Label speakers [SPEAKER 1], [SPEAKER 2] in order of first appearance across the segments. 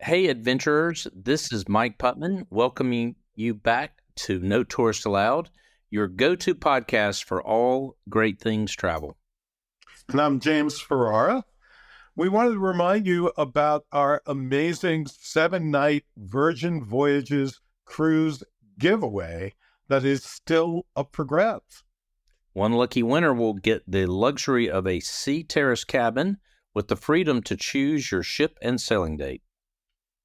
[SPEAKER 1] Hey, adventurers, this is Mike Putman welcoming you back to No Tourist Allowed, your go-to podcast for all great things travel.
[SPEAKER 2] And I'm James Ferrara. We wanted to remind you about our amazing 7-night Virgin Voyages cruise giveaway that is still up for grabs.
[SPEAKER 1] One lucky winner will get the luxury of a sea terrace cabin with the freedom to choose your ship and sailing date.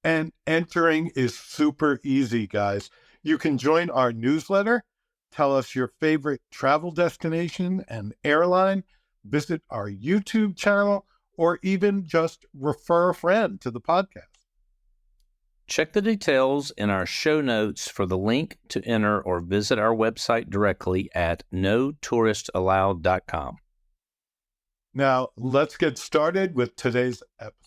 [SPEAKER 2] And entering is super easy, guys. You can join our newsletter, tell us your favorite travel destination and airline, visit our YouTube channel, or even just refer a friend to the podcast.
[SPEAKER 1] Check the details in our show notes for the link to enter or visit our website directly at notouristallow.com.
[SPEAKER 2] Now, let's get started with today's episode.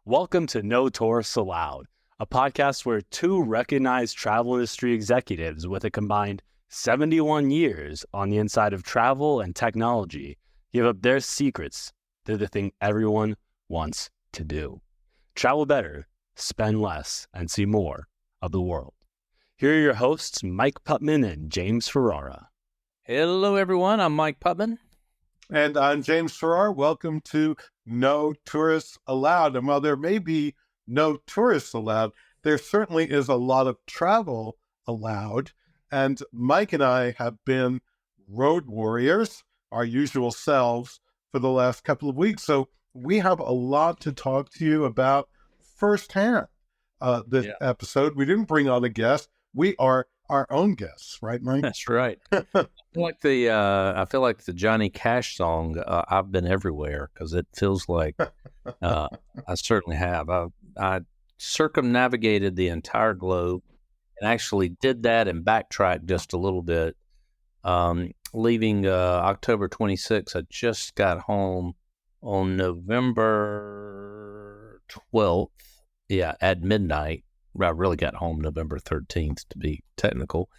[SPEAKER 3] Welcome to No Tourists Allowed, a podcast where two recognized travel industry executives with a combined 71 years on the inside of travel and technology give up their secrets to the thing everyone wants to do. Travel better, spend less, and see more of the world. Here are your hosts, Mike Putman and James Ferrara.
[SPEAKER 1] Hello, everyone. I'm Mike Putman.
[SPEAKER 2] And I'm James Ferrara. Welcome to No Tourists Allowed. And while there may be no tourists allowed, there certainly is a lot of travel allowed. And Mike and I have been road warriors, our usual selves, for the last couple of weeks. So we have a lot to talk to you about firsthand this episode. We didn't bring on a guest. We are our own guests, right, Mike?
[SPEAKER 1] That's right. I feel like the Johnny Cash song, I've been everywhere, because it feels like I certainly have. I circumnavigated the entire globe and actually did that and backtracked just a little bit. Leaving October 26th, I just got home on November 12th. Yeah, at midnight. I really got home November 13th, to be technical,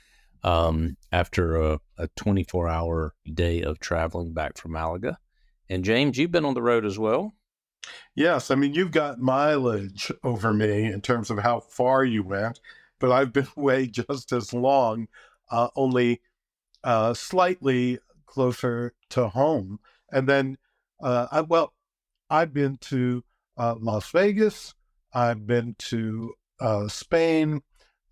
[SPEAKER 1] after a 24-hour day of traveling back from Malaga. And James, you've been on the road as well.
[SPEAKER 2] Yes, I mean, you've got mileage over me in terms of how far you went, but I've been away just as long, only slightly closer to home. And then, I've been to Las Vegas, I've been to Spain,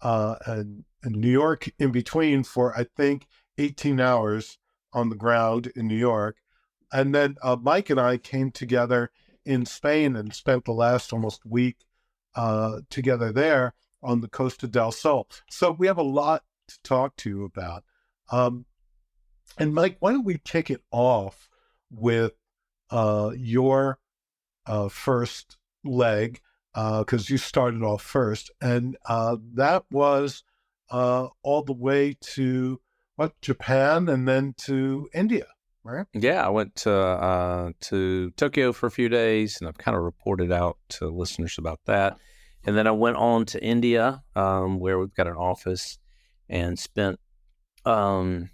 [SPEAKER 2] and New York in between for, I think, 18 hours on the ground in New York. And then Mike and I came together in Spain and spent the last almost week together there on the Costa del Sol. So we have a lot to talk to you about. And Mike, why don't we kick it off with your first leg, because you started off first, and that was all the way to Japan and then to India, right?
[SPEAKER 1] Yeah, I went to Tokyo for a few days, and I've kind of reported out to listeners about that. And then I went on to India, where we've got an office, and spent 5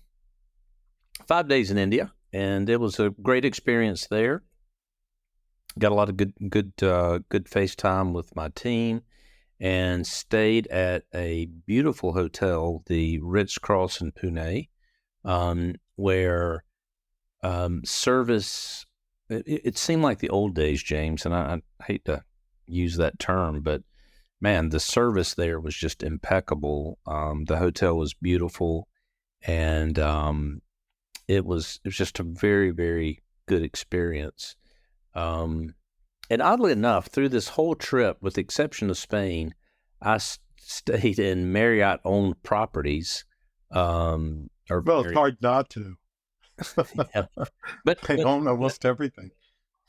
[SPEAKER 1] days in India, and it was a great experience there. Got a lot of good FaceTime with my team, and stayed at a beautiful hotel, the Ritz-Carlton in Pune, where service. It seemed like the old days, James, and I hate to use that term, but man, the service there was just impeccable. The hotel was beautiful, and it was just a very, very good experience. And oddly enough, through this whole trip, with the exception of Spain, I stayed in Marriott-owned properties.
[SPEAKER 2] It's hard not to.
[SPEAKER 1] Yeah. But
[SPEAKER 2] they own almost everything.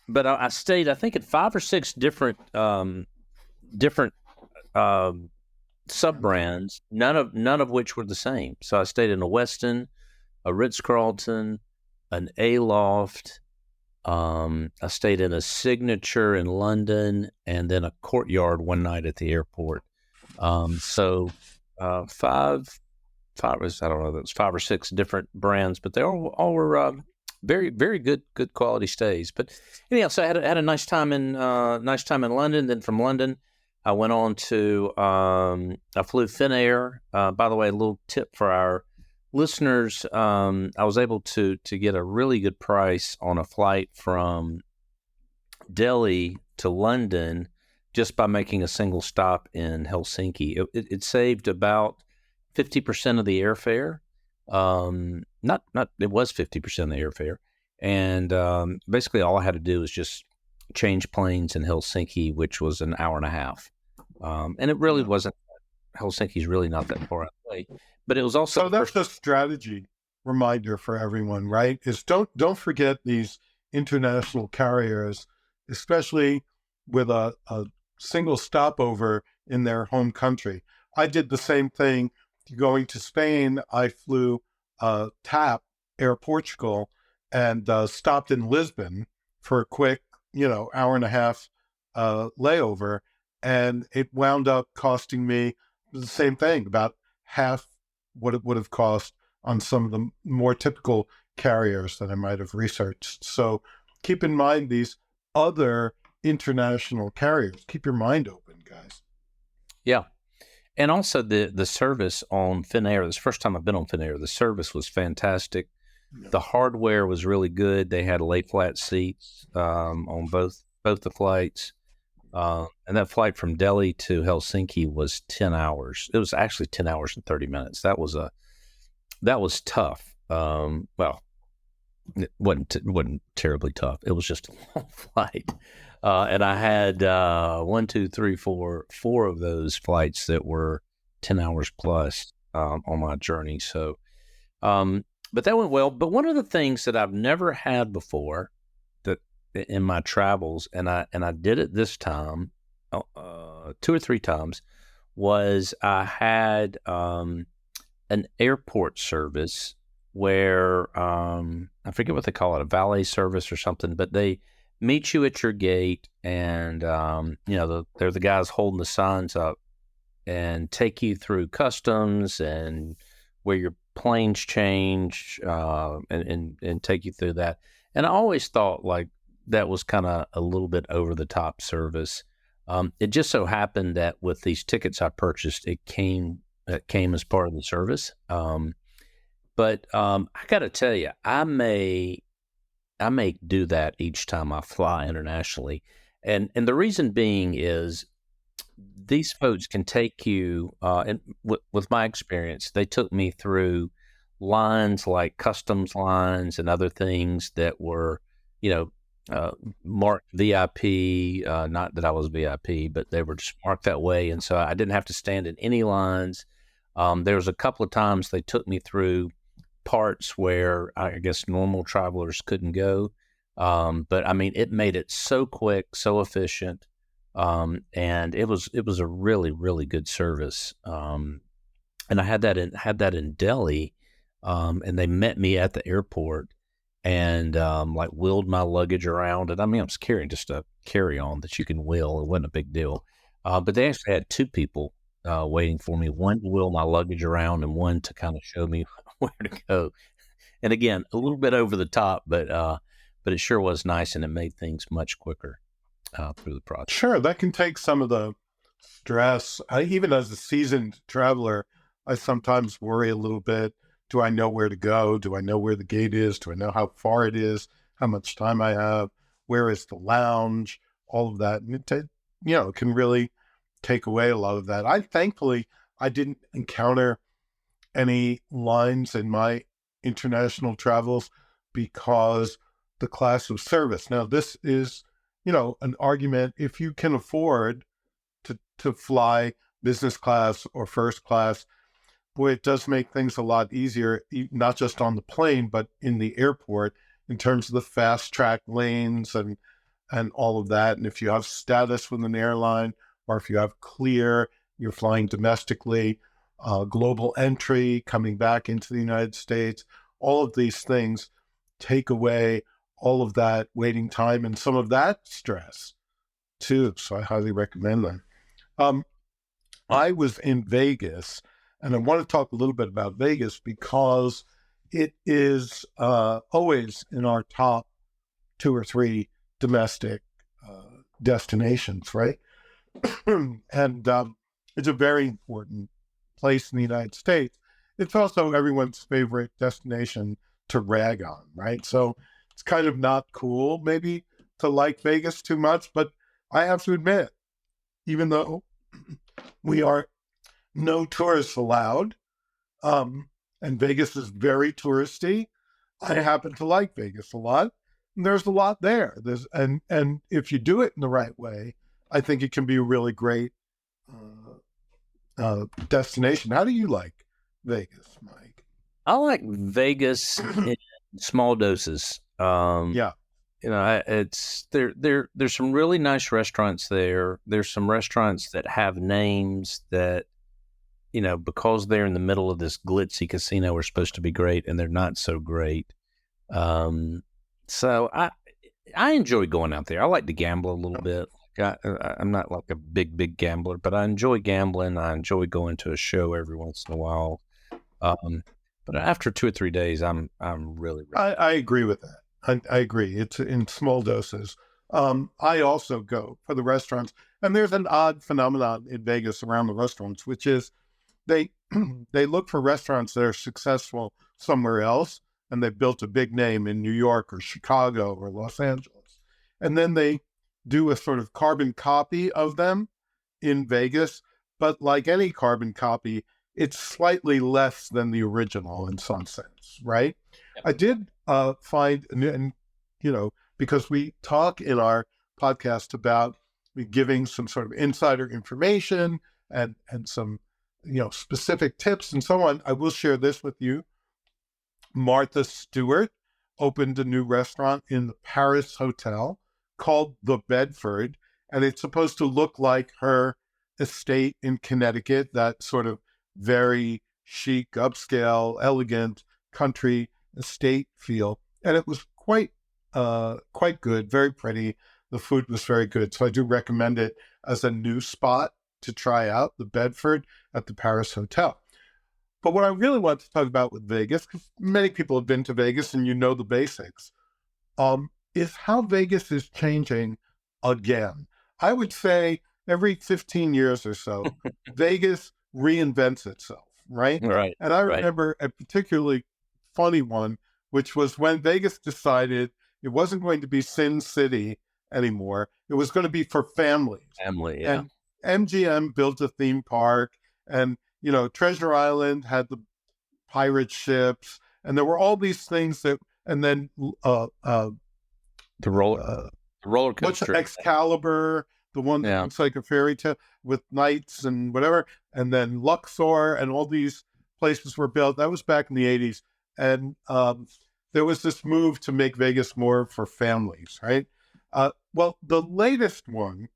[SPEAKER 1] But I stayed, I think, at 5 or 6 different sub-brands, none of which were the same. So I stayed in a Westin, a Ritz-Carlton, an Aloft. I stayed in a Signature in London, and then a Courtyard one night at the airport. So five was, I don't know, that was 5 or 6 different brands, but they all were very, very good quality stays. But anyhow, so I had a nice time in London. Then from London, I went on to, I flew Finnair. By the way, a little tip for our listeners, I was able to get a really good price on a flight from Delhi to London just by making a single stop in Helsinki. It saved about 50% of the airfare. Not it was 50% of the airfare, and basically all I had to do was just change planes in Helsinki, which was an hour and a half. And it really wasn't. Helsinki's really not that far away, but it was also
[SPEAKER 2] So that's a strategy reminder for everyone, right? Is don't forget these international carriers, especially with a single stopover in their home country. I did the same thing going to Spain. I flew TAP Air Portugal and stopped in Lisbon for a quick, hour and a half layover, and it wound up costing me the same thing, about half what it would have cost on some of the more typical carriers that I might have researched. So keep in mind these other international carriers. Keep your mind open, guys.
[SPEAKER 1] yeah. And also the service on Finnair. This is the first time I've been on Finnair. The service was fantastic.
[SPEAKER 2] Yeah.
[SPEAKER 1] The hardware was really good. They had lay flat seats on both the flights. And that flight from Delhi to Helsinki was 10 hours. It was actually 10 hours and 30 minutes. That was tough. Well, it wasn't terribly tough. It was just a long flight. And I had 4 of those flights that were 10 hours plus on my journey. So, but that went well. But one of the things that I've never had before that in my travels, and I did it this time, 2 or 3 times, was I had an airport service where I forget what they call it, a valet service or something, but they meet you at your gate, and they're the guys holding the signs up and take you through customs and where your planes change, and take you through that. And I always thought like that was kind of a little bit over the top service. It just so happened that with these tickets I purchased, it came as part of the service. But I got to tell you, I may do that each time I fly internationally, and the reason being is these folks can take you. And with my experience, they took me through lines like customs lines and other things that were, marked VIP. Not that I was VIP, but they were just marked that way, and so I didn't have to stand in any lines. There was a couple of times they took me through parts where I guess normal travelers couldn't go. But I mean, it made it so quick, so efficient. And it was a really, really good service. And I had that in Delhi. And they met me at the airport and, like wheeled my luggage around. And I mean, I was carrying just a carry-on that you can wheel. It wasn't a big deal. But they actually had 2 people waiting for me, one to wheel my luggage around and one to kind of show me where to go. And again, a little bit over the top, but it sure was nice, and it made things much quicker through the process.
[SPEAKER 2] Sure, that can take some of the stress. Even as a seasoned traveler, I sometimes worry a little bit. Do I know where to go? Do I know where the gate is? Do I know how far it is? How much time I have? Where is the lounge? All of that. And it can really take away a lot of that. Thankfully, I didn't encounter any lines in my international travels because the class of service. Now, this is, an argument. If you can afford to fly business class or first class, boy, it does make things a lot easier, not just on the plane, but in the airport in terms of the fast track lanes and all of that. And if you have status with an airline, or if you have clear, you're flying domestically, global entry, coming back into the United States, all of these things take away all of that waiting time and some of that stress too. So I highly recommend them. I was in Vegas, and I want to talk a little bit about Vegas because it is always in our top 2 or 3 domestic destinations, right? and it's a very important place in the United States. It's also everyone's favorite destination to rag on, right? So it's kind of not cool, maybe, to like Vegas too much, but I have to admit, even though we are no tourists allowed, and Vegas is very touristy, I happen to like Vegas a lot. And there's a lot there. And if you do it in the right way, I think it can be a really great destination. How do you like Vegas, Mike?
[SPEAKER 1] I like Vegas in small doses.
[SPEAKER 2] Yeah.
[SPEAKER 1] It's there's some really nice restaurants there. There's some restaurants that have names that, because they're in the middle of this glitzy casino, are supposed to be great, and they're not so great. So I enjoy going out there. I like to gamble a little bit. I'm not like a big gambler, but I enjoy gambling. I enjoy going to a show every once in a while. But after 2 or 3 days, I'm really.
[SPEAKER 2] I agree with that. I agree. It's in small doses. I also go for the restaurants, and there's an odd phenomenon in Vegas around the restaurants, which is they look for restaurants that are successful somewhere else, and they've built a big name in New York or Chicago or Los Angeles, and then they do a sort of carbon copy of them in Vegas. But like any carbon copy, it's slightly less than the original in some sense, right? I did find, and because we talk in our podcast about giving some sort of insider information and some, specific tips and so on, I will share this with you. Martha Stewart opened a new restaurant in the Paris Hotel called the Bedford, and it's supposed to look like her estate in Connecticut, that sort of very chic, upscale, elegant country estate feel. And it was quite good, very pretty. The food was very good. So I do recommend it as a new spot to try out, the Bedford at the Paris Hotel. But what I really want to talk about with Vegas, because many people have been to Vegas and the basics, is how Vegas is changing again. I would say every 15 years or so, Vegas reinvents itself, right?
[SPEAKER 1] Right.
[SPEAKER 2] And I remember a particularly funny one, which was when Vegas decided it wasn't going to be Sin City anymore. It was going to be for families.
[SPEAKER 1] Family, yeah.
[SPEAKER 2] And MGM built a theme park, and Treasure Island had the pirate ships, and there were all these things and then
[SPEAKER 1] the roller coaster,
[SPEAKER 2] Excalibur, the one that looks like a fairy tale with knights and whatever, and then Luxor, and all these places were built. That was back in the 80s, and there was this move to make Vegas more for families, right? Well, the latest one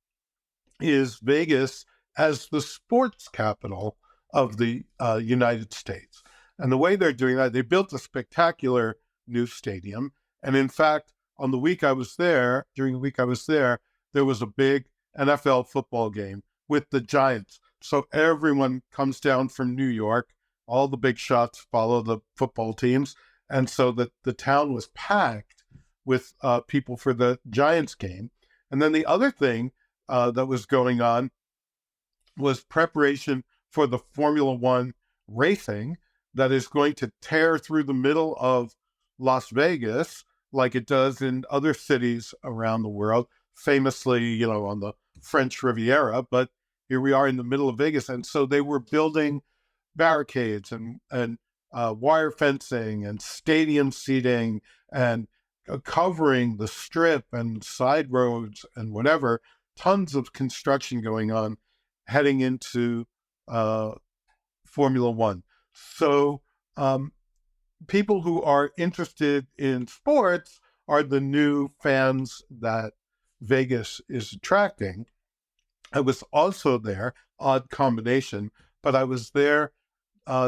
[SPEAKER 2] is Vegas as the sports capital of the United States. And the way they're doing that, they built a spectacular new stadium. And in fact, during the week I was there, there was a big NFL football game with the Giants. So everyone comes down from New York. All the big shots follow the football teams. And so the town was packed with people for the Giants game. And then the other thing that was going on was preparation for the Formula One racing that is going to tear through the middle of Las Vegas like it does in other cities around the world, famously, on the French Riviera. But here we are in the middle of Vegas. And so they were building barricades and wire fencing and stadium seating and covering the strip and side roads and whatever, tons of construction going on heading into Formula One. So people who are interested in sports are the new fans that Vegas is attracting. I was also there, odd combination, but I was there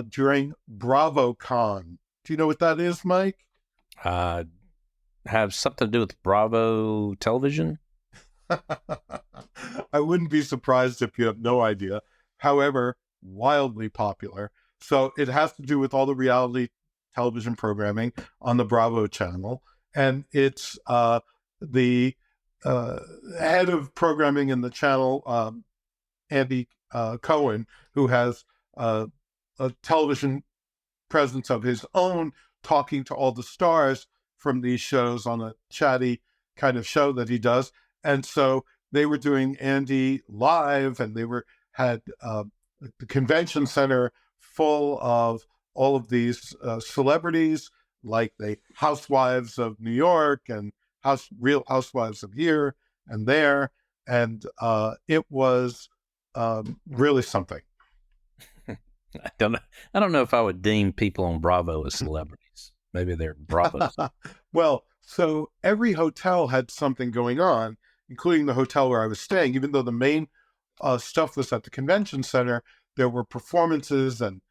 [SPEAKER 2] during BravoCon. Do you know what that is, Mike?
[SPEAKER 1] Have something to do with Bravo television?
[SPEAKER 2] I wouldn't be surprised if you have no idea. However, wildly popular. So it has to do with all the reality television programming on the Bravo channel. And it's the head of programming in the channel Andy Cohen, who has a television presence of his own, talking to all the stars from these shows on a chatty kind of show that he does. And so they were doing Andy live, and they had the convention center full of all of these celebrities, like the housewives of New York and real housewives of here and there. And it was really something.
[SPEAKER 1] I don't know if I would deem people on Bravo as celebrities. Maybe they're Bravos.
[SPEAKER 2] Well, so every hotel had something going on, including the hotel where I was staying. Even though the main stuff was at the convention center, there were performances and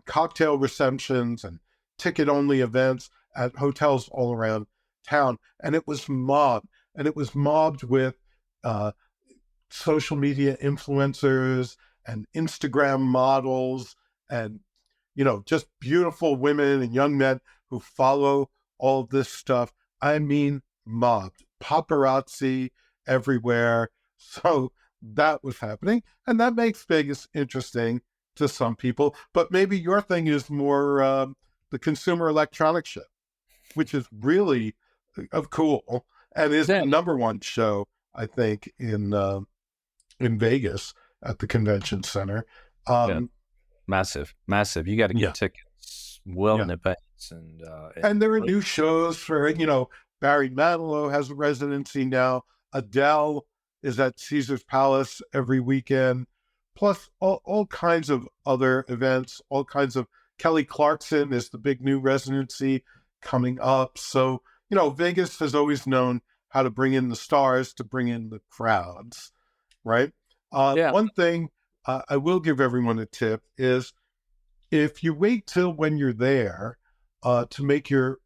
[SPEAKER 2] cocktail receptions and ticket-only events at hotels all around town. And it was mobbed. And it was mobbed with social media influencers and Instagram models and, just beautiful women and young men who follow all of this stuff. I mean, mobbed. Paparazzi everywhere. So that was happening. And that makes Vegas interesting to some people. But maybe your thing is more the Consumer Electronics Show, which is really cool and is the number one show, I think, in Vegas at the convention center.
[SPEAKER 1] Massive. You got to get tickets well in advance.
[SPEAKER 2] And there are new shows for, Barry Manilow has a residency now. Adele is at Caesar's Palace every weekend, plus all kinds of other events, all kinds of Kelly Clarkson is the big new residency coming up. So, Vegas has always known how to bring in the stars, to bring in the crowds, right? One thing I will give everyone a tip is if you wait till when you're there to make your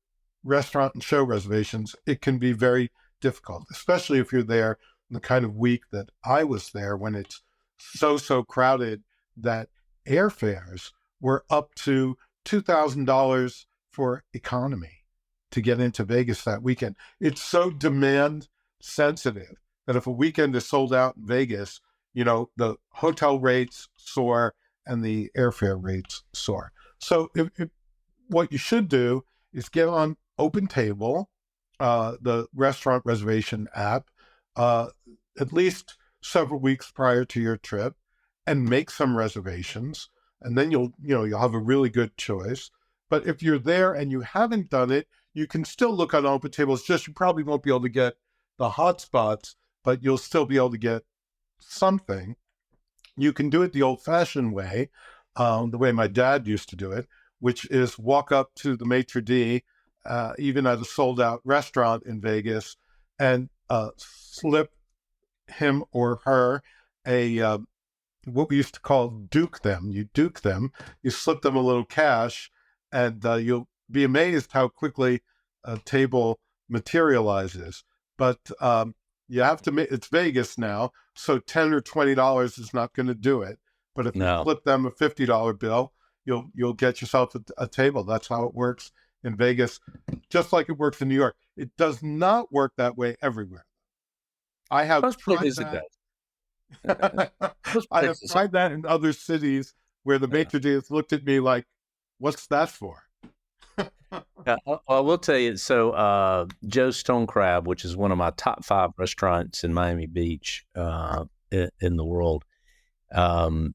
[SPEAKER 2] restaurant and show reservations, it can be very difficult, especially if you're there in the kind of week that I was there, when it's so crowded that airfares were up to $2,000 for economy to get into Vegas that weekend. It's so demand sensitive that if a weekend is sold out in Vegas, the hotel rates soar and the airfare rates soar. So what you should do is get on OpenTable, the restaurant reservation app, at least several weeks prior to your trip, and make some reservations. And then you'll have a really good choice. But if you're there and you haven't done it, you can still look on OpenTable. It's just you probably won't be able to get the hot spots, but you'll still be able to get something. You can do it the old-fashioned way, the way my dad used to do it, which is walk up to the maitre d', even at a sold-out restaurant in Vegas, and slip him or her a what we used to call duke them. You duke them, you slip them a little cash, and you'll be amazed how quickly a table materializes. But you have to it's Vegas now, so $10 or $20 is not going to do it. But if you flip them a $50 bill, you'll get yourself a table. That's how it works in Vegas, just like it works in New York. It does not work that way everywhere. I have tried that. I have tried that in other cities where the maitre d' has looked at me like, "What's that for?"
[SPEAKER 1] I will tell you. So, Joe's Stone Crab, which is one of my top 5 restaurants in Miami Beach, in the world, I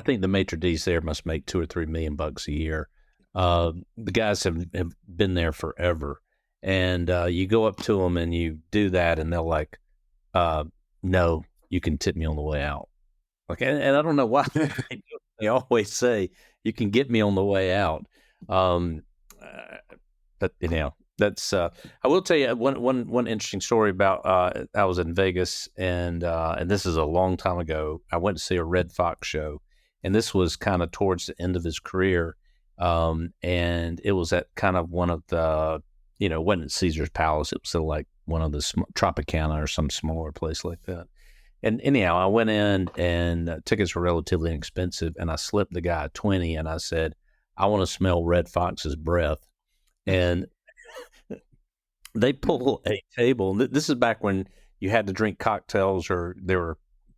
[SPEAKER 1] think the maitre d's there must make $2 or $3 million a year. The guys have been there forever, and you go up to them and you do that, and they're like, "No, you can tip me on the way out." Like, and I don't know why they always say you can get me on the way out. But that's. I will tell you one interesting story about. I was in Vegas, and this is a long time ago. I went to see a Red Fox show, and this was kind of towards the end of his career. And it was at kind of one of the, it wasn't at Caesar's Palace. It was still like one of the Tropicana or some smaller place like that. And anyhow, I went in, and tickets were relatively inexpensive, and I slipped the guy 20, and I said, "I want to smell Red Fox's breath." And they pull a table. This is back when, you had to drink cocktails, or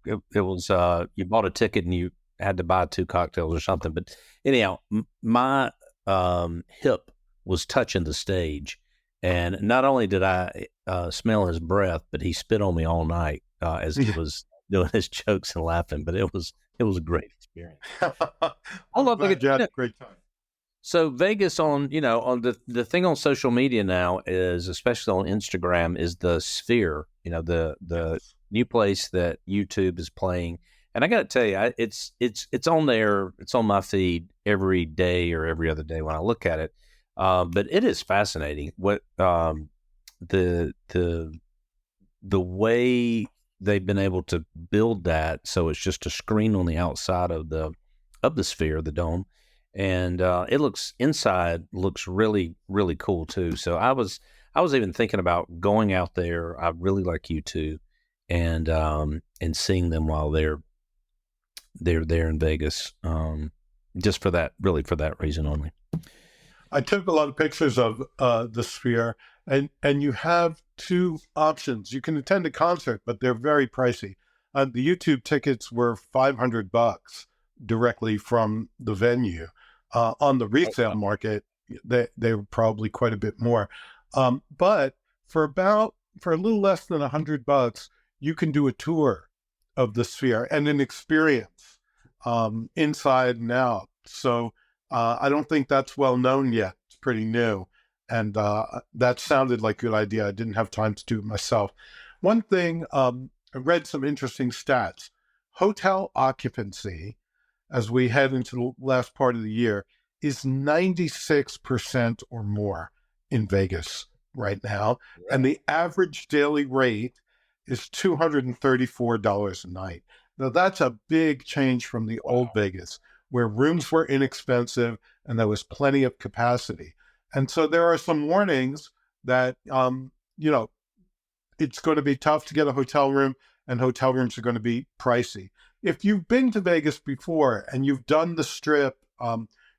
[SPEAKER 1] it was you bought a ticket and you had to buy 2 cocktails or something. But anyhow, my hip was touching the stage, and not only did I smell his breath, but he spit on me all night as he was doing his jokes and laughing. But it was a great experience. I love
[SPEAKER 2] Glad you had a great time.
[SPEAKER 1] So Vegas on the thing on social media now is, especially on Instagram, is the Sphere, the new place that YouTube is playing. And I got to tell you, it's on there. It's on my feed every day or every other day when I look at it. But it is fascinating what the way they've been able to build that. So it's just a screen on the outside of the Sphere, the dome. And it looks really, really cool too. So I was even thinking about going out there. I really like U2, and seeing them while they're there in Vegas, just for that reason only.
[SPEAKER 2] I took a lot of pictures of the Sphere, and you have 2 options. You can attend a concert, but they're very pricey. The YouTube tickets were $500 directly from the venue. On the resale market, they were probably quite a bit more. But for a little less than $100, you can do a tour of the Sphere and an experience inside and out. So I don't think that's well known yet. It's pretty new. And that sounded like a good idea. I didn't have time to do it myself. One thing, I read some interesting stats. Hotel occupancy, as we head into the last part of the year, is 96% or more in Vegas right now. Right. And the average daily rate is $234 a night. Now, that's a big change from the old Vegas, where rooms were inexpensive and there was plenty of capacity. And so there are some warnings that, it's going to be tough to get a hotel room, and hotel rooms are going to be pricey. If you've been to Vegas before and you've done the Strip,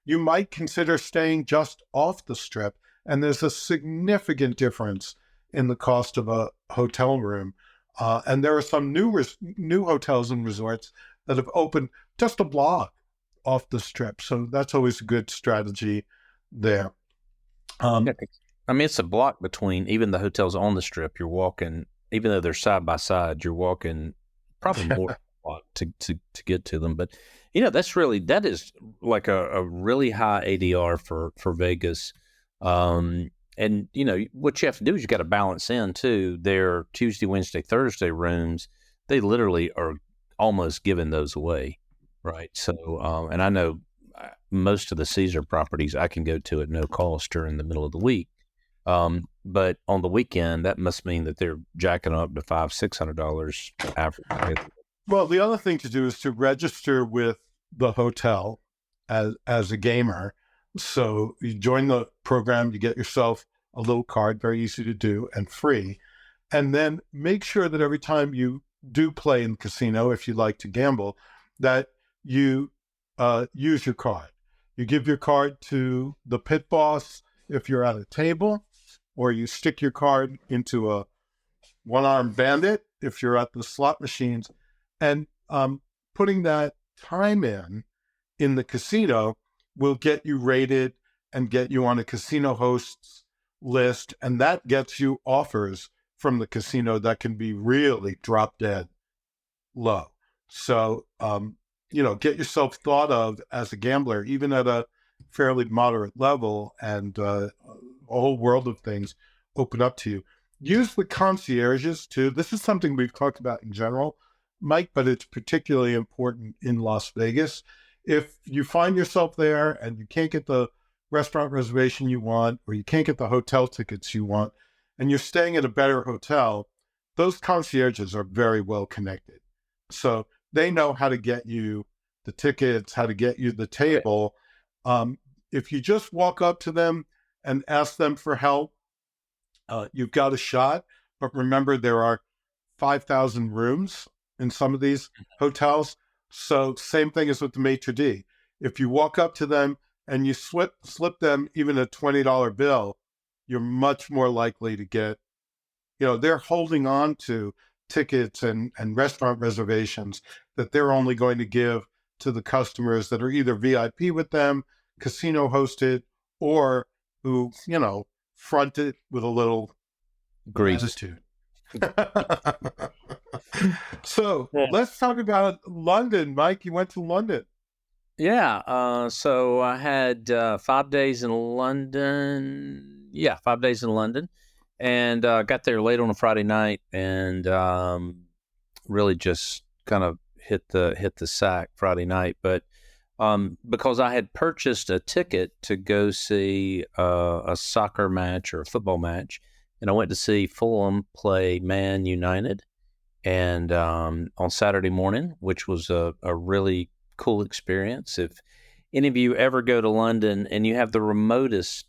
[SPEAKER 2] you might consider staying just off the Strip. And there's a significant difference in the cost of a hotel room. And there are some new hotels and resorts that have opened just a block off the Strip. So that's always a good strategy there.
[SPEAKER 1] It's a block between even the hotels on the Strip. You're walking, even though they're side by side, you're walking probably more to get to them. But that is like a really high ADR for Vegas. And what you have to do is you got to balance in too. Their Tuesday, Wednesday, Thursday rooms, they literally are almost giving those away, right? So and I know most of the Caesar properties I can go to at no cost during the middle of the week. But on the weekend, that must mean that they're jacking up to $500-$600 average.
[SPEAKER 2] Well, the other thing to do is to register with the hotel as a gamer. So you join the program, you get yourself a little card, very easy to do and free. And then make sure that every time you do play in the casino, if you like to gamble, that you use your card. You give your card to the pit boss if you're at a table, or you stick your card into a one-armed bandit if you're at the slot machines. And putting that time in the casino will get you rated and get you on a casino host's list. And that gets you offers from the casino that can be really drop dead low. So, get yourself thought of as a gambler, even at a fairly moderate level, and a whole world of things open up to you. Use the concierges too. This is something we've talked about in general, Mike, but it's particularly important in Las Vegas. If you find yourself there and you can't get the restaurant reservation you want, or you can't get the hotel tickets you want, and you're staying at a better hotel, those concierges are very well connected. So they know how to get you the tickets, how to get you the table. If you just walk up to them and ask them for help, you've got a shot. But remember, there are 5,000 rooms in some of these hotels. So same thing as with the maitre d'. If you walk up to them and you slip them even a $20 bill, you're much more likely to get, they're holding on to tickets and restaurant reservations that they're only going to give to the customers that are either VIP with them, casino hosted, or who, front it with a little
[SPEAKER 1] Greece.
[SPEAKER 2] attitude. So let's talk about London. Mike, you went to London.
[SPEAKER 1] Yeah. So I had 5 days in London. Yeah, 5 days in London. And got there late on a Friday night and really just kind of hit the sack Friday night. But because I had purchased a ticket to go see a soccer match or a football match, and I went to see Fulham play Man United, and on Saturday morning, which was a really cool experience. If any of you ever go to London and you have the remotest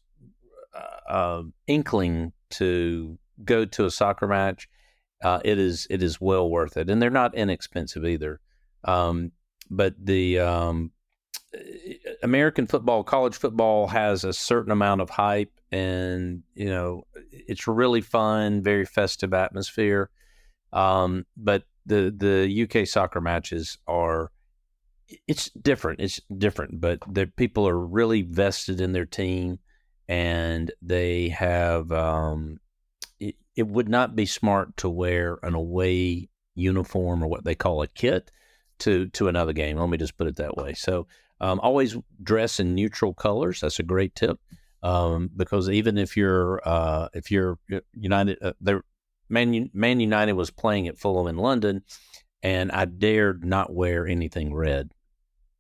[SPEAKER 1] inkling to go to a soccer match, it is well worth it, and they're not inexpensive either. But the American football, college football, has a certain amount of hype, and it's really fun, very festive atmosphere. But the UK soccer matches it's different. It's different, but the people are really vested in their team, and they have. It would not be smart to wear an away uniform or what they call a kit to another game. Let me just put it that way. So always dress in neutral colors. That's a great tip, because even if you're United, Man United was playing at Fulham in London, and I dared not wear anything red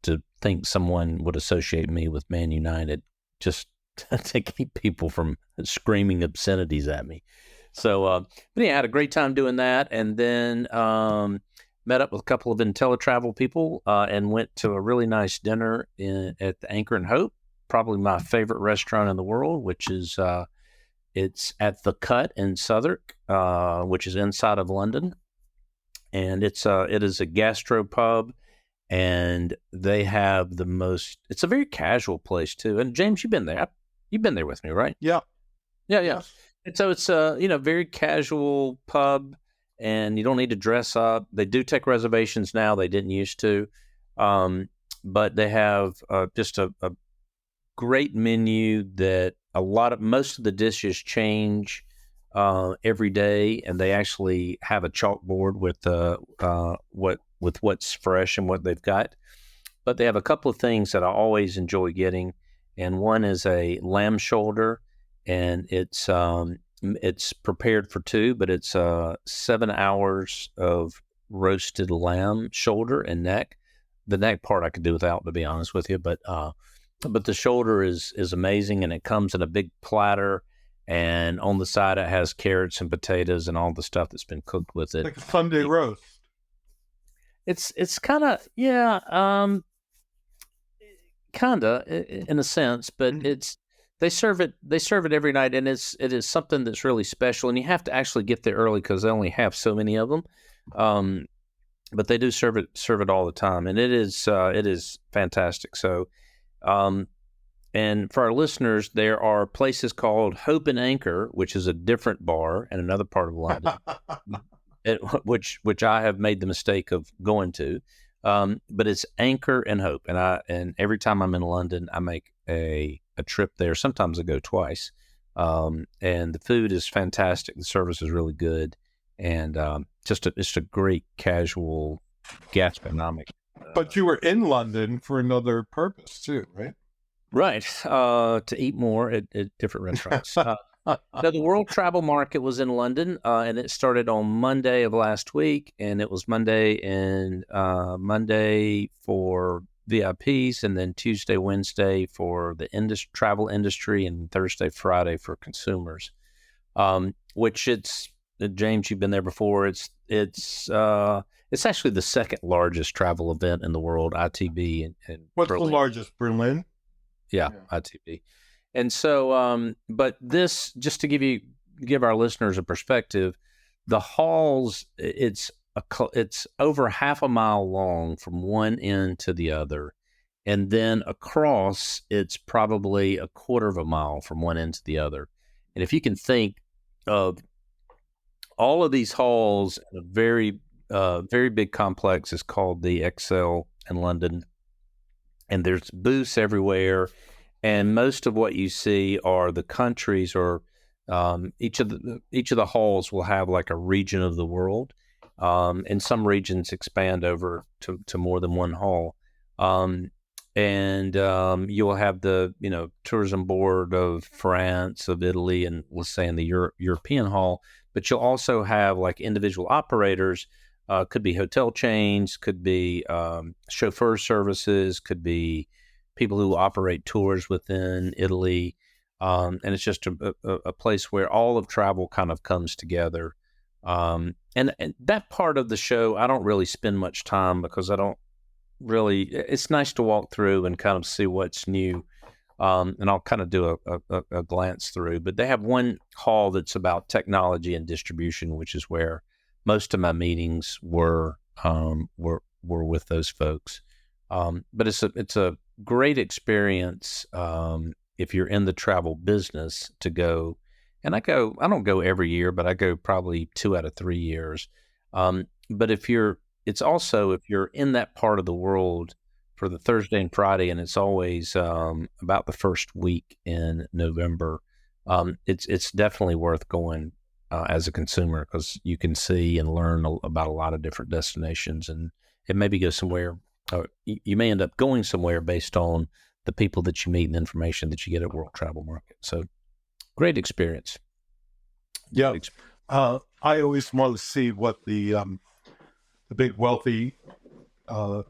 [SPEAKER 1] to think someone would associate me with Man United, just to keep people from screaming obscenities at me. So, but yeah, I had a great time doing that, and then met up with a couple of IntelliTravel people and went to a really nice dinner at the Anchor and Hope, probably my favorite restaurant in the world, which is it's at the Cut in Southwark, which is inside of London, and it is a gastro pub, and they have the most. It's a very casual place too. And James, you've been there. You've been there with me, right?
[SPEAKER 2] Yeah.
[SPEAKER 1] Yes. And so it's a very casual pub, and you don't need to dress up. They do take reservations now. They didn't used to, but they have just a great menu that most of the dishes change every day, and they actually have a chalkboard with what's fresh and what they've got. But they have a couple of things that I always enjoy getting, and one is a lamb shoulder, and it's prepared for two, but it's 7 hours of roasted lamb shoulder and neck. The neck part I could do without, to be honest with you, but the shoulder is amazing, and it comes in a big platter, and on the side it has carrots and potatoes and all the stuff that's been cooked with it.
[SPEAKER 2] Like a Sunday roast.
[SPEAKER 1] It's kind of in a sense, but they serve it every night, and it is something that's really special, and you have to actually get there early because they only have so many of them. But they do serve it all the time, and it is fantastic. So, and for our listeners, there are places called Hope and Anchor, which is a different bar in another part of London, which I have made the mistake of going to. But it's Anchor and Hope, and every time I'm in London, I make a trip there. Sometimes I go twice, and the food is fantastic. The service is really good, and it's a great casual gastronomic.
[SPEAKER 2] But you were in London for another purpose too, right?
[SPEAKER 1] Right, to eat more at different restaurants. Now, the World Travel Market was in London, and it started on Monday of last week, and it was Monday for VIPs, and then Tuesday, Wednesday for the travel industry, and Thursday, Friday for consumers. Which James, you've been there before. It's actually the second largest travel event in the world, ITB. And
[SPEAKER 2] what's
[SPEAKER 1] Berlin.
[SPEAKER 2] The largest? Berlin?
[SPEAKER 1] Yeah, ITB. And so, but this, just to give our listeners a perspective, the halls, it's over half a mile long from one end to the other. And then across, it's probably a quarter of a mile from one end to the other. And if you can think of all of these halls in a very big complex is called the Excel in London, and there's booths everywhere. And most of what you see are the countries, or each of the halls will have like a region of the world, and some regions expand over to more than one hall. And you will have the tourism board of France, of Italy, and let's say in the European hall. But you'll also have like individual operators. Could be hotel chains, could be chauffeur services, could be people who operate tours within Italy. And it's just a place where all of travel kind of comes together. And that part of the show, I don't really spend much time because I don't really, it's nice to walk through and kind of see what's new. And I'll kind of do a glance through, but they have one hall that's about technology and distribution, which is where most of my meetings were with those folks. But it's a great experience if you're in the travel business to go. And I don't go every year, but I go probably 2 out of 3 years. But if you're in that part of the world for the Thursday and Friday, and it's always about the first week in November, it's definitely worth going as a consumer, because you can see and learn about a lot of different destinations, and maybe go somewhere. You may end up going somewhere based on the people that you meet and the information that you get at World Travel Market. So, great experience.
[SPEAKER 2] Yeah, I always want to see what the big wealthy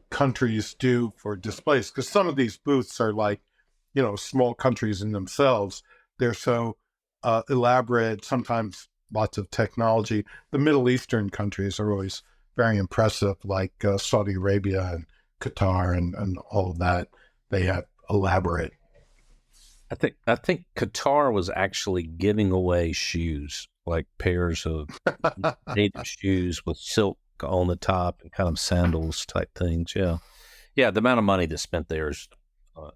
[SPEAKER 2] countries do for displays, because some of these booths are like, small countries in themselves. They're so elaborate, sometimes lots of technology. The Middle Eastern countries are always very impressive, like Saudi Arabia and Qatar and all of that. They have elaborate.
[SPEAKER 1] I think Qatar was actually giving away shoes, like pairs of native shoes with silk on the top and kind of sandals type things. Yeah. The amount of money that's spent there is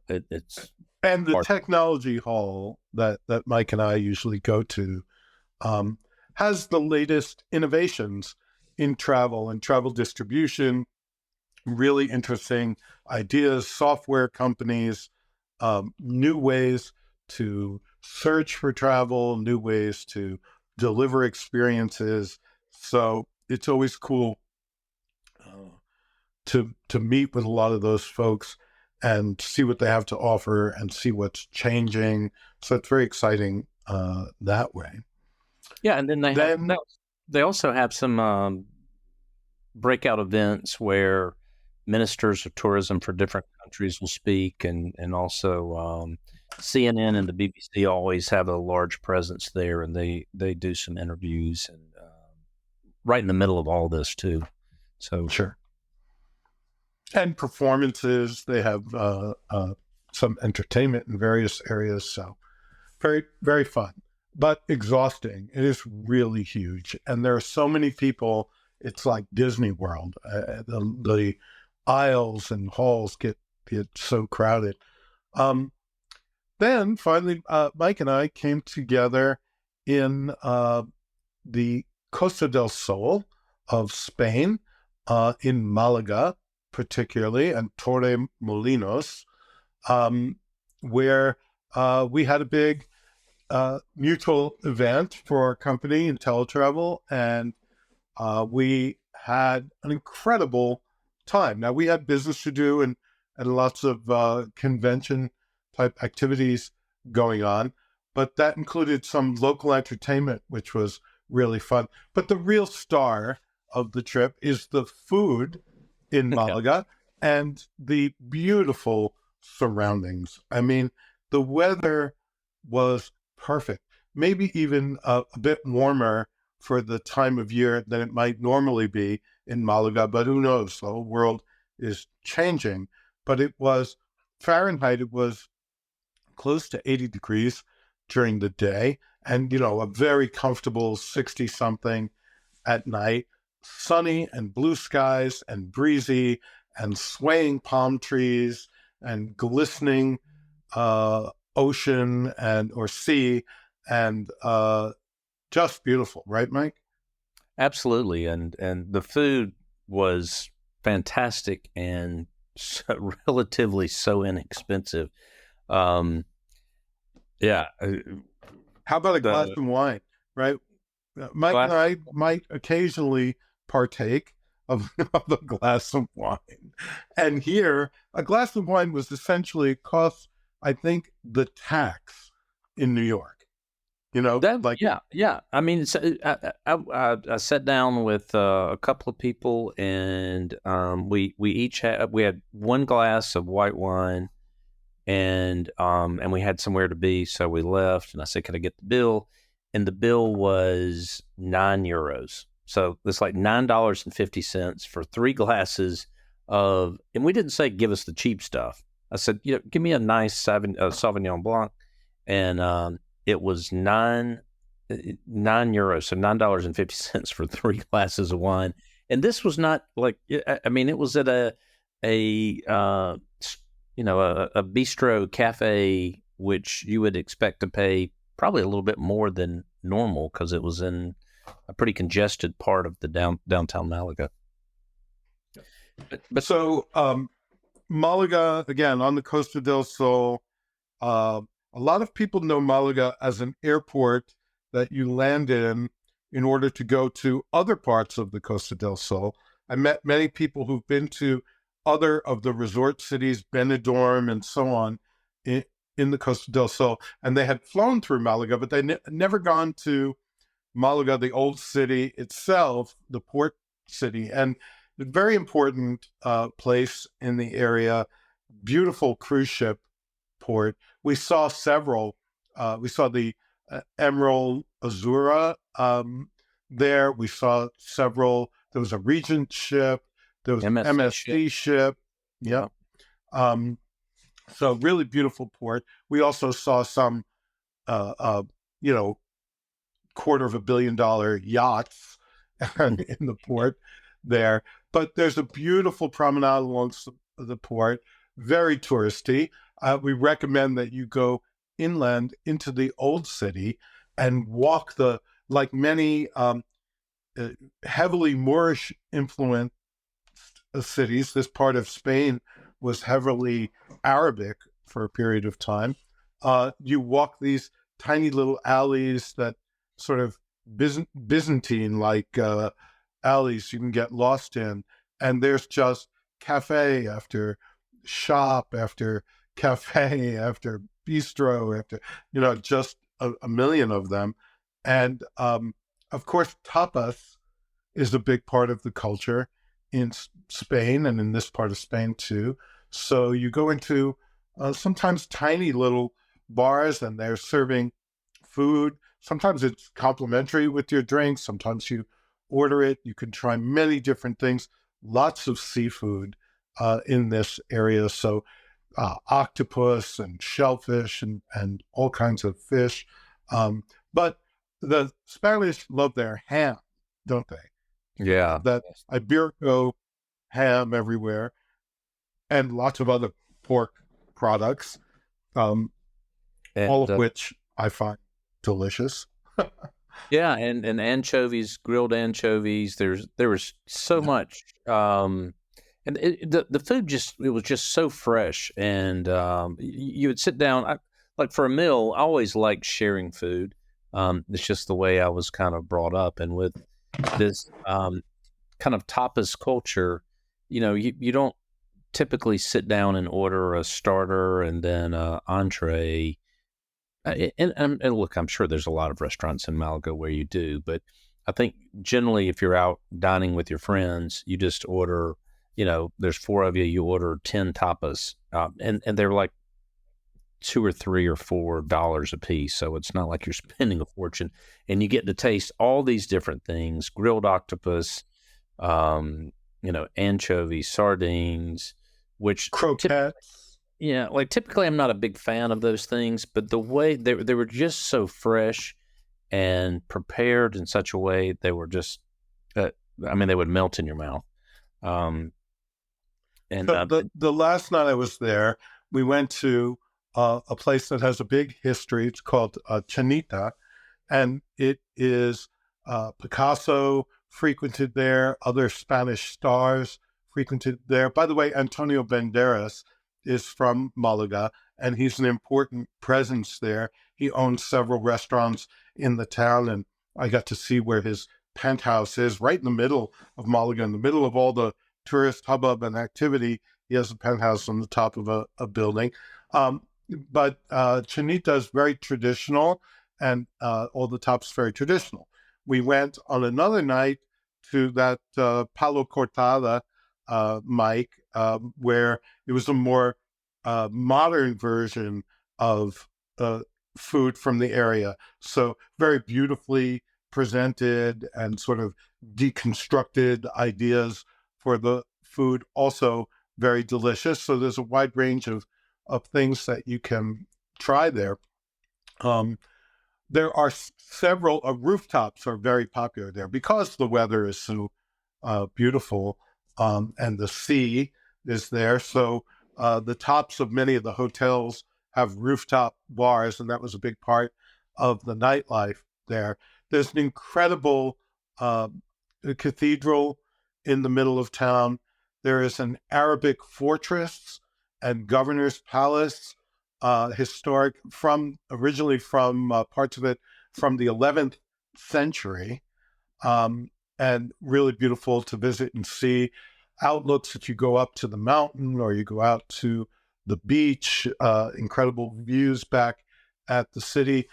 [SPEAKER 1] it's.
[SPEAKER 2] And the technology hall that Mike and I usually go to has the latest innovations in travel and travel distribution. Really interesting ideas, software companies, new ways to search for travel, new ways to deliver experiences. So it's always cool to meet with a lot of those folks and see what they have to offer and see what's changing. So it's very exciting that way.
[SPEAKER 1] Yeah, and then they also have some breakout events where ministers of tourism for different countries will speak, and also CNN and the BBC always have a large presence there, and they do some interviews, and right in the middle of all this too. So
[SPEAKER 2] sure. And performances, they have some entertainment in various areas. So very, very fun, but exhausting. It is really huge. And there are so many people. It's like Disney World. The aisles and halls get so crowded. Then finally, Mike and I came together in the Costa del Sol of Spain, in Malaga, particularly, and Torremolinos, where we had a big mutual event for our company, IntelliTravel, and we had an incredible time. Now, we had business to do and lots of convention type activities going on, but that included some local entertainment, which was really fun. But the real star of the trip is the food in Malaga and the beautiful surroundings. I mean, the weather was perfect, maybe even a bit warmer for the time of year than it might normally be in Malaga, but who knows? The whole world is changing. But it was Fahrenheit, it was close to 80 degrees during the day, and, a very comfortable 60 something at night, sunny and blue skies and breezy and swaying palm trees and glistening ocean or sea, and just beautiful, right, Mike?
[SPEAKER 1] Absolutely, and the food was fantastic and relatively so inexpensive. Um, yeah,
[SPEAKER 2] How about a glass
[SPEAKER 1] the
[SPEAKER 2] of wine, right? Mike and
[SPEAKER 1] glass.
[SPEAKER 2] I might occasionally partake of, of a glass of wine. And here, a glass of wine was essentially cost, I think, the tax in New York. Like
[SPEAKER 1] Yeah. I mean, I sat down with a couple of people, and we each had one glass of white wine, and we had somewhere to be, so we left. And I said, "Can I get the bill?" And the bill was €9. So it's like $9.50 for 3 glasses of. And we didn't say give us the cheap stuff. I said, give me a nice Sauvignon Blanc, and it was €9, so $9.50 for 3 glasses of wine. And this was not like, I mean, it was at a a bistro cafe, which you would expect to pay probably a little bit more than normal because it was in a pretty congested part of the downtown Malaga. But
[SPEAKER 2] so, Malaga, again, on the Costa del Sol. A lot of people know Malaga as an airport that you land in order to go to other parts of the Costa del Sol. I met many people who've been to other of the resort cities, Benidorm and so on, in the Costa del Sol, and they had flown through Malaga, but they never gone to Malaga, the old city itself, the port city, and a very important place in the area. Beautiful cruise ship port. We saw several. We saw the Emerald Azura there. We saw several. There was a Regent ship. There was an MSC ship. Yep. So really beautiful port. We also saw some, $250 million yachts in the port there. But there's a beautiful promenade along the port, very touristy. We recommend that you go inland into the old city and walk like many heavily Moorish influenced cities. This part of Spain was heavily Arabic for a period of time. You walk these tiny little alleys that sort of Byzantine-like alleys you can get lost in, and there's just cafe after shop after cafe after bistro after just a million of them. And of course tapas is a big part of the culture in Spain and in this part of Spain too. So you go into sometimes tiny little bars and they're serving food. Sometimes it's complimentary with your drink. Sometimes you order it. You can try many different things. Lots of seafood in this area. So octopus and shellfish and all kinds of fish. But the Spanish love their ham, don't they?
[SPEAKER 1] yeah,
[SPEAKER 2] That Iberico ham everywhere and lots of other pork products, all of which I find delicious.
[SPEAKER 1] Yeah, and anchovies, grilled anchovies. There was so much, and the food it was just so fresh, and you would sit down. Like for a meal, I always liked sharing food. It's just the way I was kind of brought up, and with this kind of tapas culture, you don't typically sit down and order a starter and then an entree. And look, I'm sure there's a lot of restaurants in Malaga where you do, but I think generally if you're out dining with your friends, you just order, there's 4 of you, you order 10 tapas, and they're like $2 or $3 or $4 a piece. So it's not like you're spending a fortune, and you get to taste all these different things: grilled octopus, anchovies, sardines, which
[SPEAKER 2] croquettes.
[SPEAKER 1] Yeah, like typically I'm not a big fan of those things, but the way they were just so fresh and prepared in such a way, they were just, they would melt in your mouth. And
[SPEAKER 2] the last night I was there, we went to a place that has a big history. It's called Chinita, and it is Picasso frequented there. Other Spanish stars frequented there. By the way, Antonio Banderas is from Malaga, and he's an important presence there. He owns several restaurants in the town, and I got to see where his penthouse is, right in the middle of Malaga, in the middle of all the tourist hubbub and activity. He has a penthouse on the top of a building. But Chinita is very traditional, and all the top's very traditional. We went on another night to that Palo Cortada, Mike, where it was a more modern version of food from the area. So very beautifully presented and sort of deconstructed ideas for the food, also very delicious. So there's a wide range of things that you can try there. There are several rooftops are very popular there because the weather is so beautiful, and the sea is there. So the tops of many of the hotels have rooftop bars, and that was a big part of the nightlife there. There's an incredible cathedral in the middle of town. There is an Arabic fortress and governor's palace, historic originally from parts of it from the 11th century, and really beautiful to visit and see. Outlooks if you go up to the mountain or you go out to the beach, incredible views back at the city.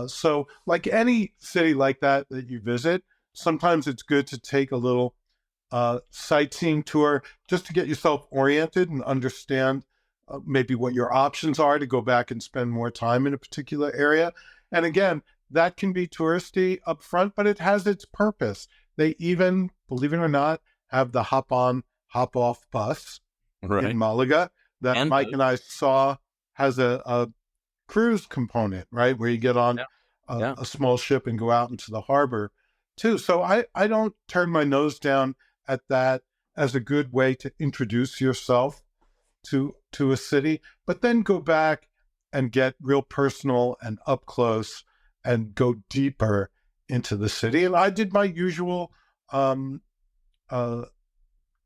[SPEAKER 2] So like any city like that you visit, sometimes it's good to take a little sightseeing tour just to get yourself oriented and understand maybe what your options are to go back and spend more time in a particular area. And again, that can be touristy up front, but it has its purpose. They even, believe it or not, have the hop-on, hop-off bus in Malaga that and Mike and I saw has a cruise component, right, where you get on a small ship and go out into the harbor too. So I don't turn my nose down at that as a good way to introduce yourself to a city, but then go back and get real personal and up close and go deeper into the city. And I did my usual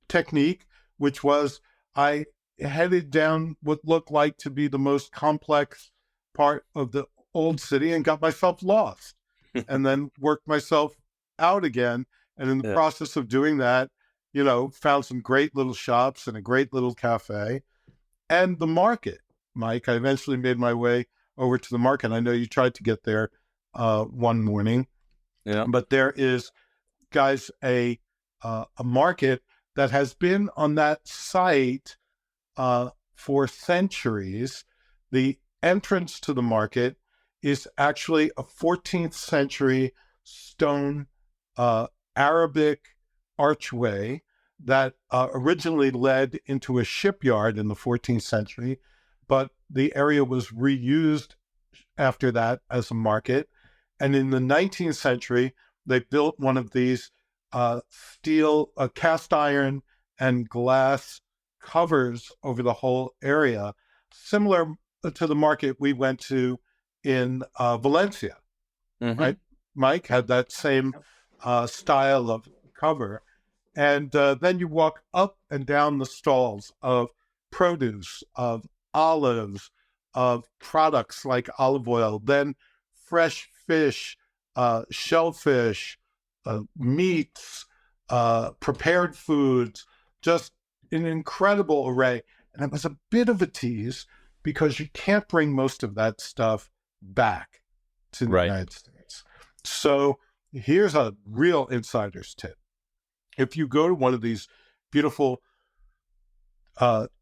[SPEAKER 2] technique, which was I headed down what looked like to be the most complex part of the old city and got myself lost and then worked myself out again. And in the process of doing that, found some great little shops and a great little cafe and the market. Mike, I eventually made my way over to the market. I know you tried to get there one morning, but there is, guys, a market that has been on that site for centuries. The entrance to the market is actually a 14th century stone Arabic archway that originally led into a shipyard in the 14th century, but the area was reused after that as a market. And in the 19th century, they built one of these steel, cast iron and glass covers over the whole area, similar to the market we went to in Valencia, right? Mike had that same style of cover. And then you walk up and down the stalls of produce, of olives, of products like olive oil, then fresh fish, shellfish, meats, prepared foods, just an incredible array. And it was a bit of a tease because you can't bring most of that stuff back to the United States. So here's a real insider's tip. If you go to one of these beautiful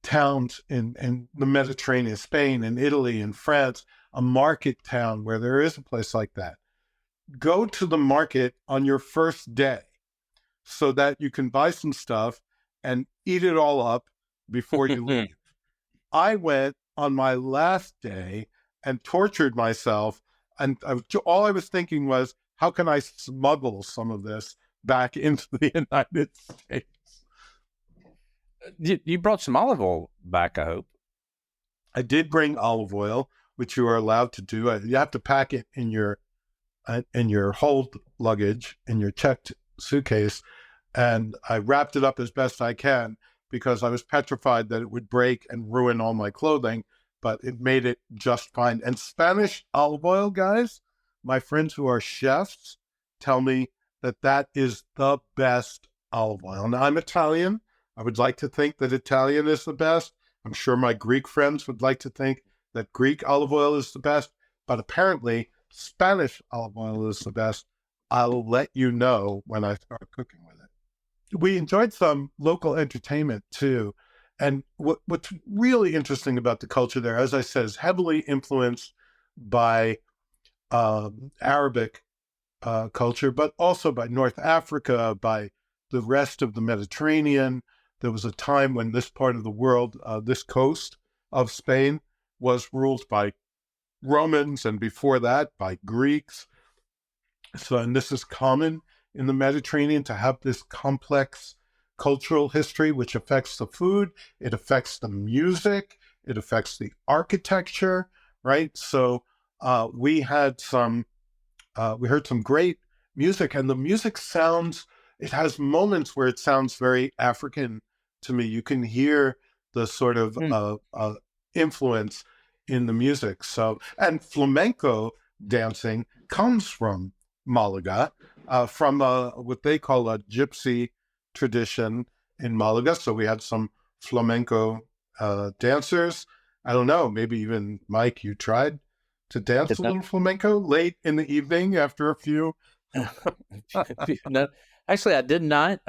[SPEAKER 2] towns in the Mediterranean, Spain and Italy and France, a market town where there is a place like that, go to the market on your first day so that you can buy some stuff and eat it all up before you leave. I went on my last day and tortured myself, and all I was thinking was, how can I smuggle some of this back into the United States?
[SPEAKER 1] You brought some olive oil back, I hope.
[SPEAKER 2] I did bring olive oil, which you are allowed to do. You have to pack it in your hold luggage, in your checked suitcase, and I wrapped it up as best I can because I was petrified that it would break and ruin all my clothing, but it made it just fine. And Spanish olive oil, guys, my friends who are chefs tell me that that is the best olive oil. Now, I'm Italian. I would like to think that Italian is the best. I'm sure my Greek friends would like to think that Greek olive oil is the best, but apparently Spanish olive oil is the best. I'll let you know when I start cooking with it. We enjoyed some local entertainment too. And what's really interesting about the culture there, as I said, is heavily influenced by Arabic culture, but also by North Africa, by the rest of the Mediterranean. There was a time when this part of the world, this coast of Spain, was ruled by Romans, and before that by Greeks. So, and this is common in the Mediterranean to have this complex cultural history, which affects the food, it affects the music, it affects the architecture, right? So we heard some great music, and the music sounds, it has moments where it sounds very African to me. You can hear the sort of influence in the music. So, and flamenco dancing comes from Malaga, from what they call a gypsy tradition in Malaga. So we had some flamenco dancers. I don't know, maybe even Mike, you tried to dance a little flamenco late in the evening after a few.
[SPEAKER 1] No, actually, I did not.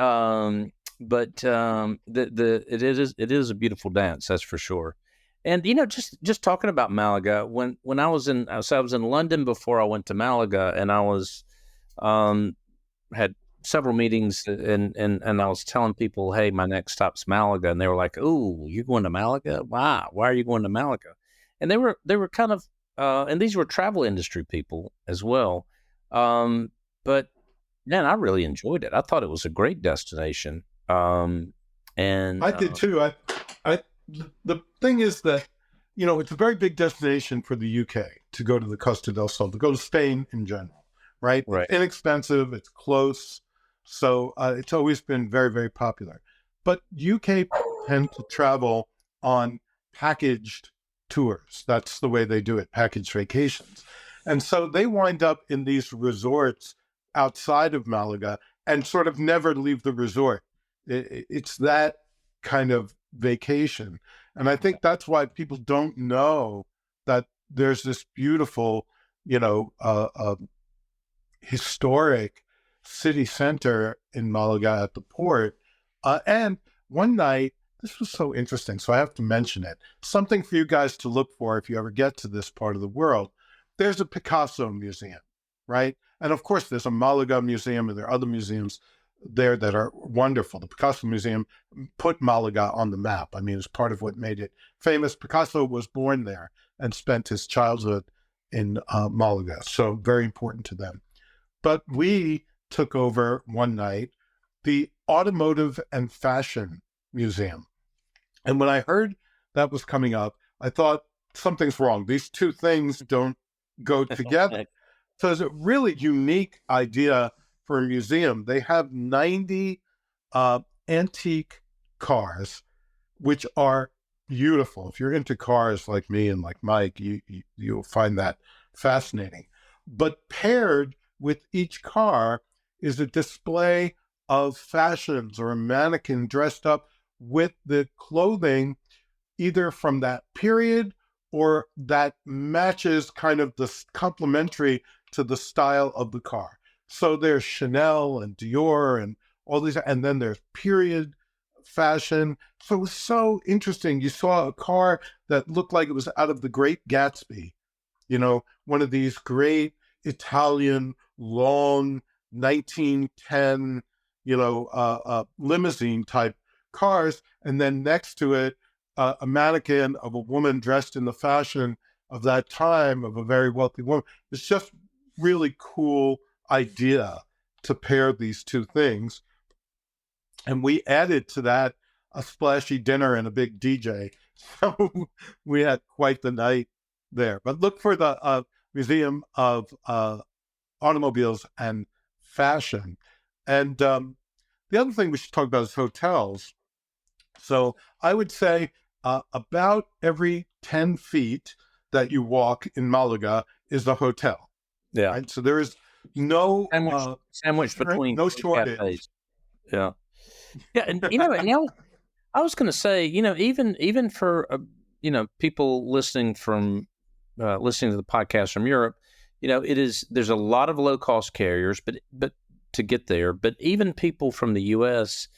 [SPEAKER 1] But it is a beautiful dance, that's for sure. And just talking about Malaga, when I was in London before I went to Malaga, and I was had several meetings, and I was telling people, hey, my next stop's Malaga, and they were like, "Oh, you're going to Malaga? Wow, why are you going to Malaga?" And they were kind of, and these were travel industry people as well, but man, I really enjoyed it. I thought it was a great destination, and
[SPEAKER 2] I did too. The thing is that, it's a very big destination for the UK to go to the Costa del Sol, to go to Spain in general, right?
[SPEAKER 1] Right.
[SPEAKER 2] It's inexpensive, it's close. So it's always been very, very popular. But UK tend to travel on packaged tours. That's the way they do it, packaged vacations. And so they wind up in these resorts outside of Malaga and sort of never leave the resort. It's that kind of vacation. And I think that's why people don't know that there's this beautiful, historic city center in Malaga at the port. And one night, this was so interesting, so I have to mention it. Something for you guys to look for if you ever get to this part of the world. There's a Picasso museum, right? And of course, there's a Malaga museum, and there are other museums there that are wonderful. The Picasso Museum put Malaga on the map. I mean, it's part of what made it famous. Picasso was born there and spent his childhood in Malaga, so very important to them. But we took over one night the Automotive and Fashion Museum. And when I heard that was coming up, I thought something's wrong. These two things don't go together. So it's a really unique idea for a museum. They have 90 antique cars, which are beautiful. If you're into cars like me and like Mike, you'll find that fascinating. But paired with each car is a display of fashions, or a mannequin dressed up with the clothing either from that period or that matches kind of the complementary to the style of the car. So there's Chanel and Dior and all these, and then there's period fashion. So it was so interesting. You saw a car that looked like it was out of The Great Gatsby, one of these great Italian long 1910, limousine type cars. And then next to it, a mannequin of a woman dressed in the fashion of that time, of a very wealthy woman. It's just really cool idea to pair these two things. And we added to that a splashy dinner and a big DJ. So we had quite the night there. But look for the Museum of Automobiles and Fashion. And the other thing we should talk about is hotels. So I would say about every 10 feet that you walk in Malaga is a hotel.
[SPEAKER 1] Yeah.
[SPEAKER 2] Right. So there is no
[SPEAKER 1] sandwich between
[SPEAKER 2] no shortage.
[SPEAKER 1] cafes. Yeah. Yeah. And, and I was going to say, even for, people listening listening to the podcast from Europe, there's a lot of low cost carriers, but to get there, but even people from the U.S.,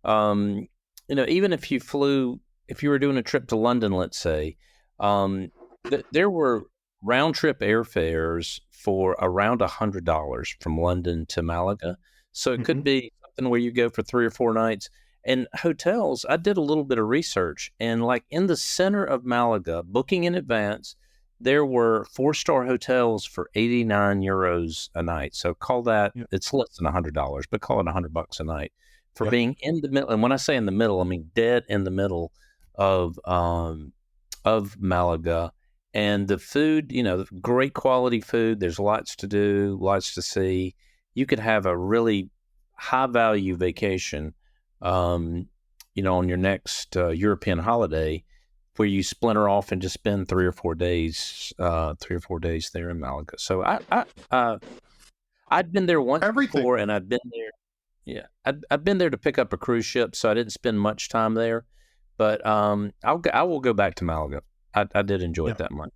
[SPEAKER 1] even if you were doing a trip to London, let's say, there were round trip airfares for around $100 from London to Malaga. So it could be something where you go for 3 or 4 nights. And hotels, I did a little bit of research, and like in the center of Malaga, booking in advance, there were 4-star hotels for 89 euros a night. So call that, it's less than $100, but call it $100 a night for being in the middle. And when I say in the middle, I mean dead in the middle of Malaga. And the food, great quality food. There's lots to do, lots to see. You could have a really high value vacation, on your next European holiday, where you splinter off and just spend 3 or 4 days there in Malaga. So I'd been there once before, and I'd been there. Yeah, I've been there to pick up a cruise ship, so I didn't spend much time there. But I will go back to Malaga. I did enjoy it that much.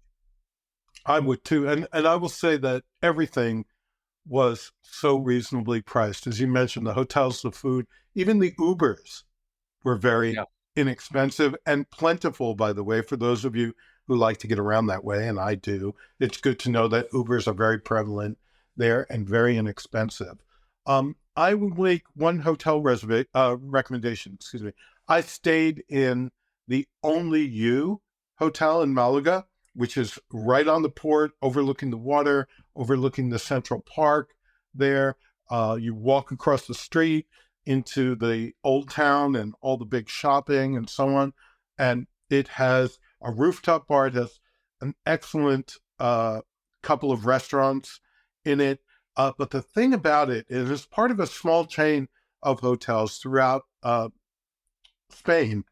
[SPEAKER 2] I would too, and I will say that everything was so reasonably priced. As you mentioned, the hotels, the food, even the Ubers were very inexpensive and plentiful, by the way, for those of you who like to get around that way, and I do. It's good to know that Ubers are very prevalent there and very inexpensive. I would make one hotel recommendation. Excuse me. I stayed in the Only You Hotel in Malaga, which is right on the port, overlooking the water, overlooking the Central Park there. You walk across the street into the old town and all the big shopping and so on. And it has a rooftop bar. It has an excellent couple of restaurants in it. But the thing about it is it's part of a small chain of hotels throughout Spain,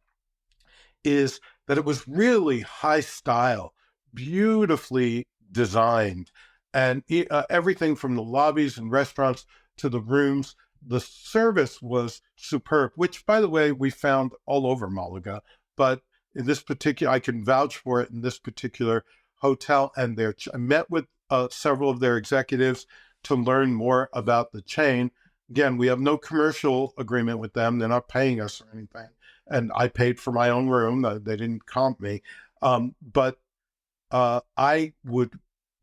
[SPEAKER 2] is that it was really high style, beautifully designed, and everything from the lobbies and restaurants to the rooms. The service was superb, which, by the way, we found all over Malaga. But in this particular, I can vouch for it in this particular hotel. And I met with several of their executives to learn more about the chain. Again, we have no commercial agreement with them. They're not paying us or anything. And I paid for my own room. They didn't comp me. But I would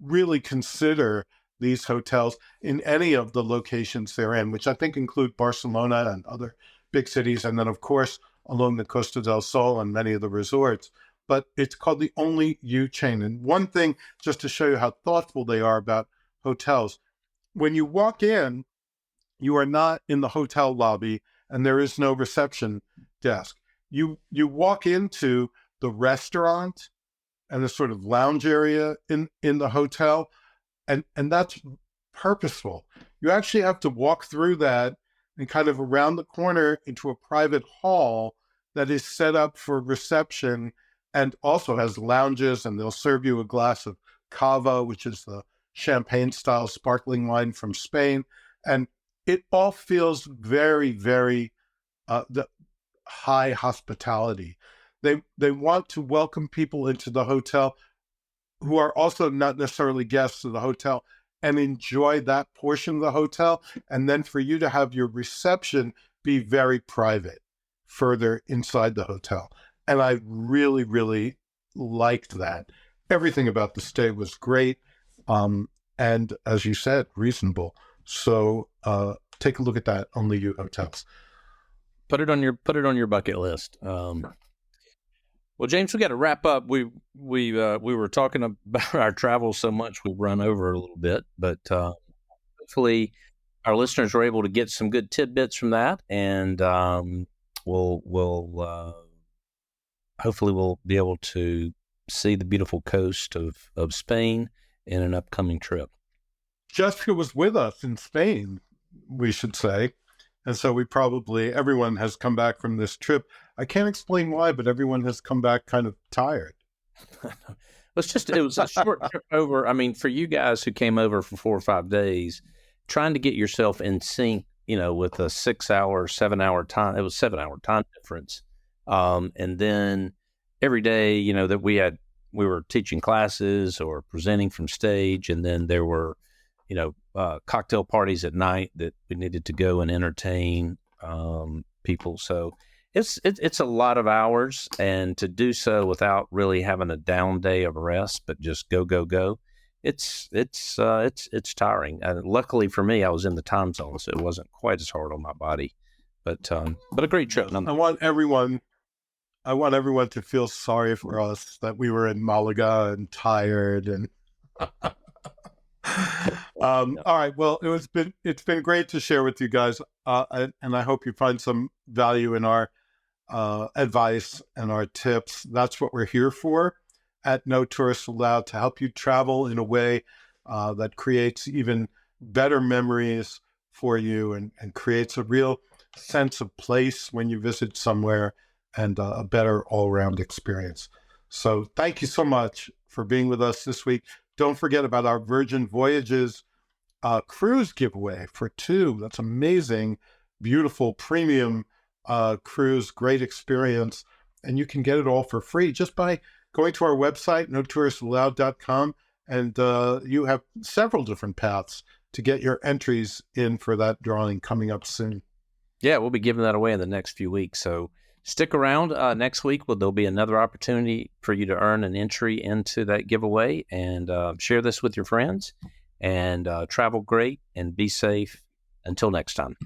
[SPEAKER 2] really consider these hotels in any of the locations they're in, which I think include Barcelona and other big cities. And then, of course, along the Costa del Sol and many of the resorts. But it's called the Only You chain. And one thing, just to show you how thoughtful they are about hotels, when you walk in, you are not in the hotel lobby and there is no reception desk. You walk into the restaurant and the sort of lounge area in the hotel, and that's purposeful. You actually have to walk through that and kind of around the corner into a private hall that is set up for reception and also has lounges, and they'll serve you a glass of cava, which is the champagne-style sparkling wine from Spain. And it all feels very, very the high hospitality. They want to welcome people into the hotel who are also not necessarily guests of the hotel and enjoy that portion of the hotel. And then for you to have your reception be very private further inside the hotel. And I really, really liked that. Everything about the stay was great. And as you said, reasonable. So take a look at that, Only You Hotels.
[SPEAKER 1] Put it on your bucket list. Well, James, we got to wrap up. We were talking about our travel so much we've run over a little bit, but hopefully our listeners were able to get some good tidbits from that, and hopefully we'll be able to see the beautiful coast of Spain in an upcoming trip.
[SPEAKER 2] Jessica was with us in Spain, we should say. And so everyone has come back from this trip. I can't explain why, but everyone has come back kind of tired.
[SPEAKER 1] It was a short trip over. I mean, for you guys who came over for 4 or 5 days, trying to get yourself in sync, with a 6-hour, 7-hour time, it was 7-hour time difference. And then every day, that we were teaching classes or presenting from stage. And then there were, cocktail parties at night that we needed to go and entertain people. So it's a lot of hours, and to do so without really having a down day of rest, but just go. It's tiring. Luckily for me, I was in the time zone, so it wasn't quite as hard on my body. But a great trip.
[SPEAKER 2] I want everyone to feel sorry for us that we were in Malaga and tired and. All right. Well, it's been great to share with you guys, and I hope you find some value in our advice and our tips. That's what we're here for at No Tourists Allowed, to help you travel in a way that creates even better memories for you and creates a real sense of place when you visit somewhere, and a better all-around experience. So thank you so much for being with us this week. Don't forget about our Virgin Voyages cruise giveaway for 2. That's amazing, beautiful, premium cruise, great experience. And you can get it all for free just by going to our website, notouristsallowed.com. And you have several different paths to get your entries in for that drawing coming up soon.
[SPEAKER 1] Yeah, we'll be giving that away in the next few weeks. So stick around. Next week, there'll be another opportunity for you to earn an entry into that giveaway, and share this with your friends, and travel great and be safe. Until next time.